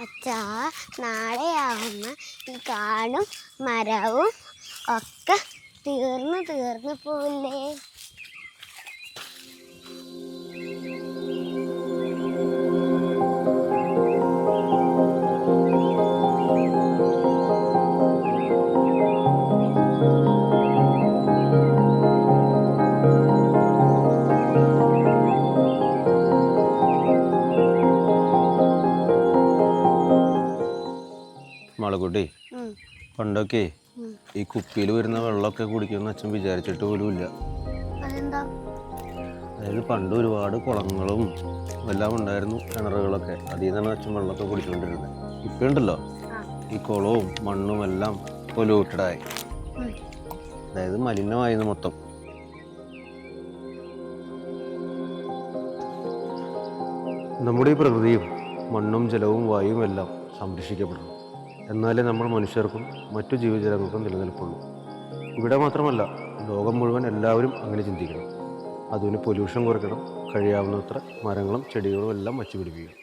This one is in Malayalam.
അച്ഛാ, നാളെയാവുന്ന ഈ കാടും മരവും ഒക്കെ തീർന്നു പോവില്ലേ? മാളക്കുട്ടി, പണ്ടൊക്കെ ഈ കുപ്പിയിൽ വരുന്ന വെള്ളമൊക്കെ കുടിക്കുമെന്ന് അച്ഛൻ വിചാരിച്ചിട്ട് പോലും ഇല്ല. അതെന്താ? അതായത് പണ്ട് ഒരുപാട് കുളങ്ങളും എല്ലാം ഉണ്ടായിരുന്നു, കിണറുകളൊക്കെ. അതിൽ നിന്നാണ് അച്ഛൻ വെള്ളമൊക്കെ കുടിച്ചുകൊണ്ടിരുന്നത്. ഇപ്പം ഉണ്ടല്ലോ, ഈ കുളവും മണ്ണും എല്ലാം പൊല്യൂട്ടഡായി, അതായത് മലിനമായിരുന്നു മൊത്തം. നമ്മുടെ ഈ പ്രകൃതിയും മണ്ണും ജലവും വായുവും എല്ലാം സംരക്ഷിക്കപ്പെടണം. എന്നാലേ നമ്മൾ മനുഷ്യർക്കും മറ്റു ജീവജാലങ്ങൾക്കും നിലനിൽപ്പുള്ളൂ. ഇവിടെ മാത്രമല്ല, ലോകം മുഴുവൻ എല്ലാവരും അങ്ങനെ ചിന്തിക്കണം. അതിന് പൊല്യൂഷൻ കുറയ്ക്കണം, കഴിയാവുന്നത്ര മരങ്ങളും ചെടികളും എല്ലാം വച്ചുപിടിപ്പിക്കണം.